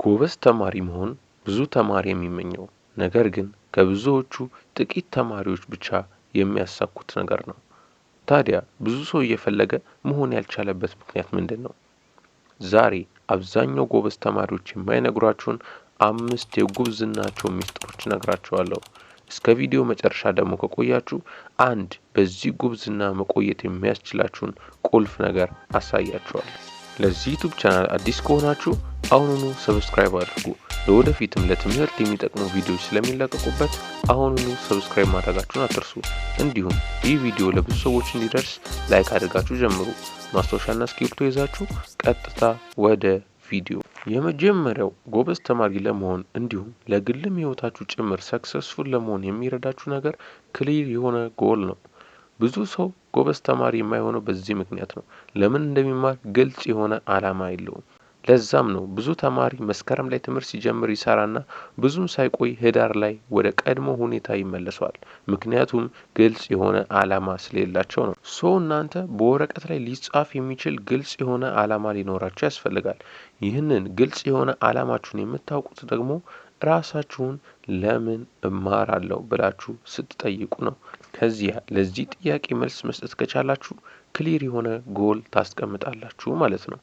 ጎበዝ ተማሪ መሆን ብዙ ተማሪ የሚመኘው ነገር ግን ከብዙዎቹ ጥቂት ተማሪዎች ብቻ የሚያሳኩት ነገር ነው። ታዲያ ብዙ ሰው እየፈለገ መሆን ያልቻለበት ምክንያት ምንድነው? ዛሬ አብዛኛው ጎበዝ ተማሪዎች የማይነግሯቸውን 5 የጉብዝናቸው ሚስጥሮች እነግራችኋለሁ። እስከ ቪዲዮ መጨረሻ ደግሞ ከቆያችሁ አንድ በዚህ ጉብዝና መቆየት የሚያስችላችሁን ቁልፍ ነገር አሳያችኋለሁ። ለዚህ ዩቲዩብ ቻናል አዲስ ከሆናችሁ አሁኑኑ ሰብስክራይብ አድርጉ። ለወደፊትም ለትምህርት የሚጠቅሙ ቪዲዮዎች ስለሚለቀቁበት አሁኑኑ ሰብስክራይብ ማድረጋችሁን አትርሱ። እንዲሁም ይህ ቪዲዮ ለብዙ ሰዎች እንዲደርስ ላይክ አድርጋችሁ ጀምሩ። ማስታወሻና እስክሪብቶ ይዛችሁ ቀጥታ ወደ ቪዲዮ። የመጀመሪያው ጎበዝ ተማሪ ለመሆን እንዲሁም ለግልም ህይወታችሁ ጭምር ሰክሰስፉል ለመሆን የሚረዳችሁ ነገር ክሊር የሆነ ጎል ነው። ብዙ ሰው ጎበዝ ተማሪ የማይሆነው በዚህ ምክንያት ነው። ለምን እንደሚማር ግልጽ የሆነ ዓላማ የለውም። ለዛም ነው ብዙ ተማሪ መስከረም ላይ ትምህርት ሲጀምር ይሰራና ብዙም ሳይቆይ ህዳር ላይ ወደ ቀድሞ ሁኔታ ይመለሳል። ምክንያቱም ግልጽ የሆነ ዓላማ ስለሌላቸው ነው። እናንተ በወረቀት ላይ ሊጻፍ የሚችል ግልጽ የሆነ ዓላማ ሊኖራችሁ ያስፈልጋል። ይህንን ግልጽ የሆነ ዓላማችሁን የምታውቁት ደግሞ ራሳችሁን ለምን እማራለሁ ብላችሁ ስትጠይቁ ነው። ከዚያ ለዚህ ጥያቄ መልስ መስጠት ከቻላችሁ ክሊር የሆነ ጎል ታስቀምጣላችሁ ማለት ነው።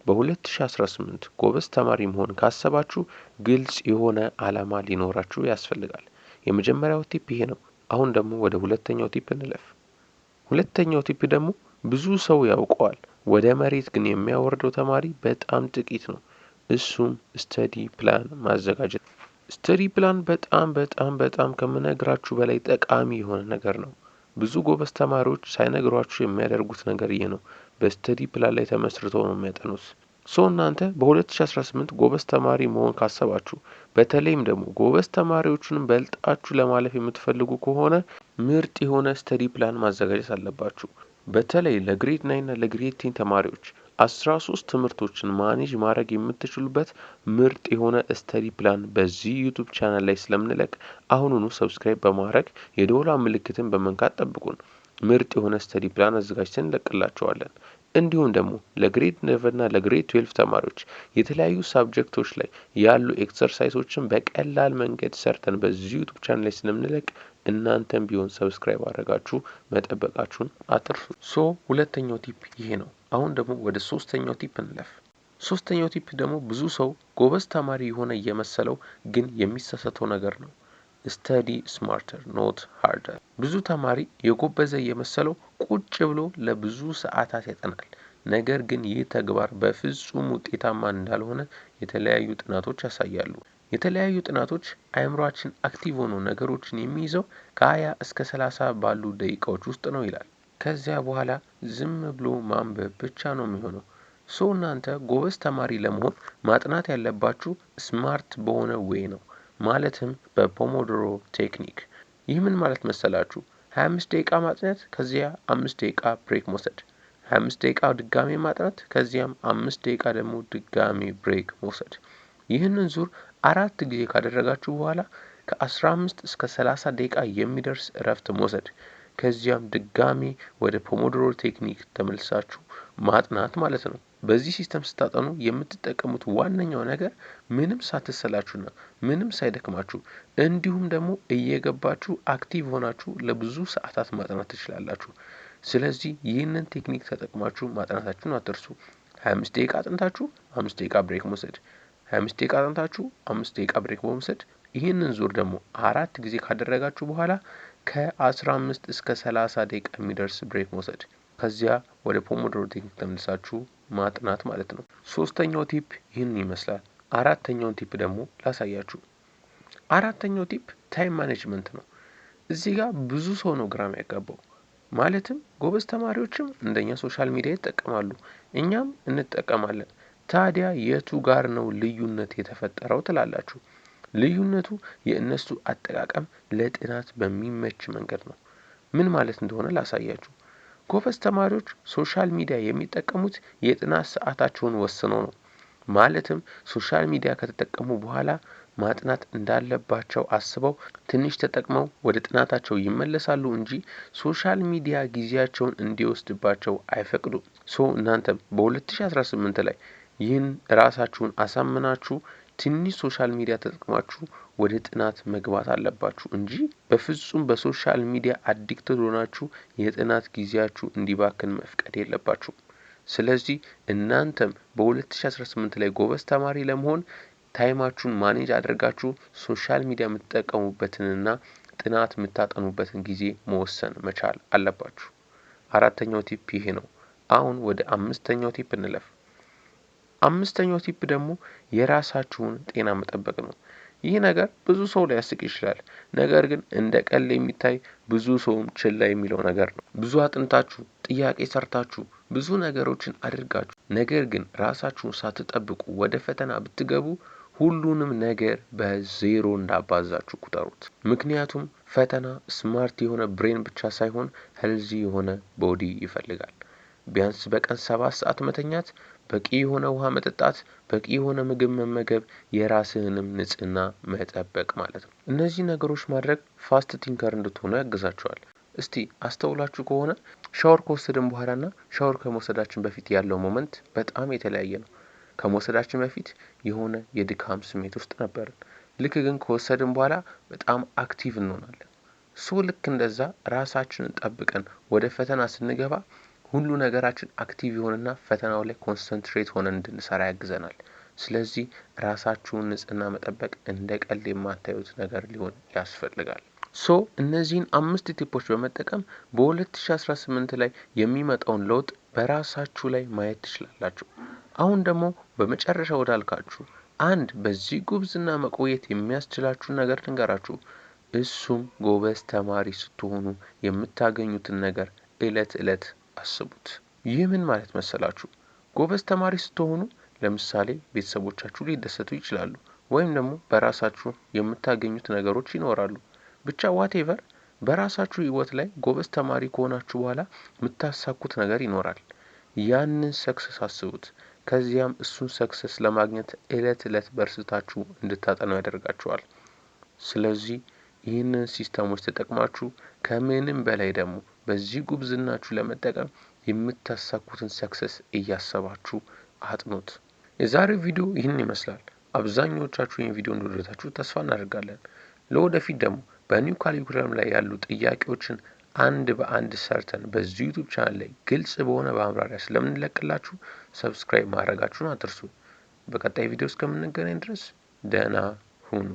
በ2018 ጎበዝ ተማሪ መሆን ካሰባችሁ ግልጽ የሆነ ዓላማ ሊኖራችሁ ያስፈልጋል። የመጀመሪያው ቲፕ ይሄ ነው። አሁን ደግሞ ወደ ሁለተኛው ቲፕ እንለፍ። ሁለተኛው ቲፕ ደግሞ ብዙ ሰው ያውቀዋል፣ ወደ መሬት ግን የሚያወርደው ተማሪ በጣም ጥቂት ነው። እሱም ስተዲ ፕላን ማዘጋጀት። ስተዲ ፕላን በጣም ከምነግራችሁ በላይ ጠቃሚ የሆነ ነገር ነው። ብዙ ጎበዝ ተማሪዎች ሳይነግሯችሁ የሚያደርጉት ነገር ይሄ ነው። በስተዲ ፕላን ላይ ተመስርተው ነው የሚያጠኑት። እናንተ በ2018 ጎበዝ ተማሪ መሆን ካሰባችሁ በተለይም ደግሞ ጎበዝ ተማሪዎቹንም በልጣችሁ ለማለፍ የምትፈልጉ ከሆነ ምርጥ የሆነ ስተዲ ፕላን ማዘጋጀት አለባችሁ። በተለይ ለግሬድ 9 እና ለግሬድ 10 ተማሪዎች 13 ትምህርቶችን ማኔጅ ማድረግ የምትችሉበት ምርጥ የሆነ ስተዲ ፕላን በዚህ ዩቲዩብ ቻናል ላይ ስለምንለቅ አሁኑኑ ሰብስክራይብ በማድረግ የደወል ምልክትን በመንካት ጠብቁን። ምርጥ የሆነ ስተዲ ፕላን አዘጋጅተን እንለቅላችኋለን። እንዲሁም ደግሞ ለግሬድ 9 እና ለግሬድ 12 ተማሪዎች የተለያዩ ሳብጀክቶች ላይ ያሉ ኤክሰርሳይሶችን በቀላል መንገድ ሰርተን በዚህ ዩቲዩብ ቻናል ላይ ስለምንለቅ እናንተም ቢሆን ሰብስክራይብ አድርጋችሁ መጠበቃችሁን አትርሱ። ሁለተኛው ቲፕ ይሄ ነው። አሁን ደግሞ ወደ ሶስተኛው ቲፕ እንለፍ። ሶስተኛው ቲፕ ደግሞ ብዙ ሰው ጎበዝ ተማሪ የሆነ እየመሰለው ግን የሚሳሳተው ነገር ነው። ስተዲ ስማርተር ኖት ሃርደር። ብዙ ተማሪ የጎበዘ እየመሰለው ቁጭ ብሎ ለብዙ ሰዓታት ያጠናል። ነገር ግን ይህ ተግባር በፍጹም ውጤታማ እንዳልሆነ የተለያዩ ጥናቶች ያሳያሉ። የተለያዩ ጥናቶች አእምሯችን አክቲቭ ሆኖ ነገሮችን የሚይዘው ከ20 እስከ 30 ባሉ ደቂቃዎች ውስጥ ነው ይላል። ከዚያ በኋላ ዝም ብሎ ማንበብ ብቻ ነው የሚሆነው። እናንተ ጎበዝ ተማሪ ለመሆን ማጥናት ያለባችሁ ስማርት በሆነ ዌይ ነው። ማለትም በፖሞዶሮ ቴክኒክ። ይህ ምን ማለት መሰላችሁ? 25 ደቂቃ ማጥናት ከዚያ 5 ደቂቃ ብሬክ መውሰድ፣ 25 ደቂቃ ድጋሜ ማጥናት ከዚያም 5 ደቂቃ ደግሞ ድጋሜ ብሬክ መውሰድ። ይህንን ዙር 4 ጊዜ ካደረጋችሁ በኋላ ከ15 እስከ 30 ደቂቃ የሚደርስ እረፍት መውሰድ፣ ከዚያም ድጋሜ ወደ ፖሞዶሮ ቴክኒክ ተመልሳችሁ ማጥናት ማለት ነው። በዚህ ሲስተም ስታጠኑ የምትጠቀሙት ዋነኛው ነገር ምንም ሳትሰላችሁና ምንም ሳይደክማችሁ እንዲሁም ደግሞ እየገባችሁ አክቲቭ ሆናችሁ ለብዙ ሰዓታት ማጥናት ትችላላችሁ። ስለዚህ ይህንን ቴክኒክ ተጠቅማችሁ ማጥናታችሁን አትርሱ። 25 ደቂቃ አጥንታችሁ 5 ደቂቃ ብሬክ መውሰድ፣ 25 ደቂቃ አጥንታችሁ 5 ደቂቃ ብሬክ መውሰድ። ይህንን ዙር ደግሞ 4 ጊዜ ካደረጋችሁ በኋላ ከ15 እስከ 30 ደቂቃ የሚደርስ ብሬክ መውሰድ፣ ከዚያ ወደ ፖሞዶሮ ቴክኒክ ተመልሳችሁ ማጥናት ማለት ነው። ሶስተኛው ቲፕ ይህን ይመስላል። አራተኛውን ቲፕ ደግሞ ላሳያችሁ። አራተኛው ቲፕ ታይም ማኔጅመንት ነው። እዚህ ጋር ብዙ ሰው ነው ግራ የሚያጋባው። ማለትም ጎበዝ ተማሪዎችም እንደኛ ሶሻል ሚዲያ ይጠቀማሉ፣ እኛም እንጠቀማለን። ታዲያ የቱ ጋር ነው ልዩነት የተፈጠረው ትላላችሁ? ልዩነቱ የእነሱ አጠቃቀም ለጥናት በሚመች መንገድ ነው። ምን ማለት እንደሆነ ላሳያችሁ። ጎበዝ ተማሪዎች ሶሻል ሚዲያ የሚጠቀሙት የጥናት ሰዓታቸውን ወስነው ነው። ማለትም ሶሻል ሚዲያ ከተጠቀሙ በኋላ ማጥናት እንዳለባቸው አስበው ትንሽ ተጠቅመው ወደ ጥናታቸው ይመለሳሉ እንጂ ሶሻል ሚዲያ ጊዜያቸውን እንዲወስድባቸው አይፈቅዱም። እናንተም በ2018 ላይ ይህን ራሳችሁን አሳምናችሁ ትንሽ ሶሻል ሚዲያ ተጠቅማችሁ ወደ ጥናት መግባት አለባችሁ እንጂ በፍጹም በሶሻል ሚዲያ አዲክትድ ሆናችሁ የጥናት ጊዜያችሁ እንዲባክን መፍቀድ የለባችሁም። ስለዚህ እናንተም በ2018 ላይ ጎበዝ ተማሪ ለመሆን ታይማችሁን ማኔጅ አድርጋችሁ ሶሻል ሚዲያ የምትጠቀሙበትንና ጥናት የምታጠኑበትን ጊዜ መወሰን መቻል አለባችሁ። አራተኛው ቲፕ ይሄ ነው። አሁን ወደ አምስተኛው ቲፕ እንለፍ። አምስተኛው ቲፕ ደግሞ የራሳችሁን ጤና መጠበቅ ነው። ይህ ነገር ብዙ ሰው ሊያስቅ ይችላል። ነገር ግን እንደ ቀልድ የሚታይ ብዙ ሰውም ችላ የሚለው ነገር ነው። ብዙ አጥንታችሁ ጥያቄ ሰርታችሁ ብዙ ነገሮችን አድርጋችሁ ነገር ግን ራሳችሁን ሳትጠብቁ ወደ ፈተና ብትገቡ ሁሉንም ነገር በዜሮ እንዳባዛችሁ ቁጠሩት። ምክንያቱም ፈተና ስማርት የሆነ ብሬን ብቻ ሳይሆን ሄልዚ የሆነ ቦዲ ይፈልጋል። ቢያንስ በቀን 7 ሰዓት መተኛት፣ በቂ የሆነ ውሃ መጠጣት፣ በቂ የሆነ ምግብ መመገብ፣ የራስህንም ንጽህና መጠበቅ ማለት ነው። እነዚህ ነገሮች ማድረግ ፋስት ቲንከር እንድትሆኑ ያግዛችኋል። እስቲ አስተውላችሁ ከሆነ ሻወር ከወሰድን በኋላና ሻወር ከመውሰዳችን በፊት ያለው ሞመንት በጣም የተለያየ ነው። ከመውሰዳችን በፊት የሆነ የድካም ስሜት ውስጥ ነበርን። ልክ ግን ከወሰድን በኋላ በጣም አክቲቭ እንሆናለን። ልክ እንደዛ ራሳችንን ጠብቀን ወደ ፈተና ስንገባ ሁሉ ነገራችን አክቲቭ ይሆንና ፈተናው ላይ ኮንሰንትሬት ሆነን እንድንሰራ ያግዘናል። ስለዚህ ራሳችሁን ንጽህና መጠበቅ እንደ ቀልድ የማታዩት ነገር ሊሆን ያስፈልጋል። እነዚህን 5 ቲፖች በመጠቀም በ2018 ላይ የሚመጣውን ለውጥ በራሳችሁ ላይ ማየት ትችላላችሁ። አሁን ደግሞ በመጨረሻ ወዳልካችሁ አንድ በዚህ ጉብዝና መቆየት የሚያስችላችሁ ነገር ልንገራችሁ። እሱም ጎበዝ ተማሪ ስትሆኑ የምታገኙትን ነገር እለት አስቡት። ይህ ምን ማለት መሰላችሁ? ጎበዝ ተማሪ ስትሆኑ ለምሳሌ ቤተሰቦቻችሁ ሊደሰቱ ይችላሉ፣ ወይም ደግሞ በራሳችሁ የምታገኙት ነገሮች ይኖራሉ። ብቻ ዋቴቨር በራሳችሁ ህይወት ላይ ጎበዝ ተማሪ ከሆናችሁ በኋላ የምታሳኩት ነገር ይኖራል። ያንን ሰክሰስ አስቡት። ከዚያም እሱን ሰክሰስ ለማግኘት እለት በርታችሁ እንድታጠኑ ያደርጋችኋል። ስለዚህ ይህንን ሲስተሞች ተጠቅማችሁ ከምንም በላይ ደግሞ በዚህ ጉብዝናችሁ ለመጠቀም የምታሳኩትን ሰክሰስ እያሰባችሁ አጥኑት። የዛሬው ቪዲዮ ይህን ይመስላል። አብዛኞቻችሁ ይህን ቪዲዮ እንደወደዳችሁ ተስፋ እናደርጋለን። ለወደፊት ደግሞ በኒው ካሪኩለም ላይ ያሉ ጥያቄዎችን አንድ በአንድ ሰርተን በዚህ ዩቲዩብ ቻናል ላይ ግልጽ በሆነ ማብራሪያ ስለምንለቅላችሁ ሰብስክራይብ ማድረጋችሁን አትርሱ። በቀጣይ ቪዲዮ እስከምንገናኝ ድረስ ደህና ሁኑ።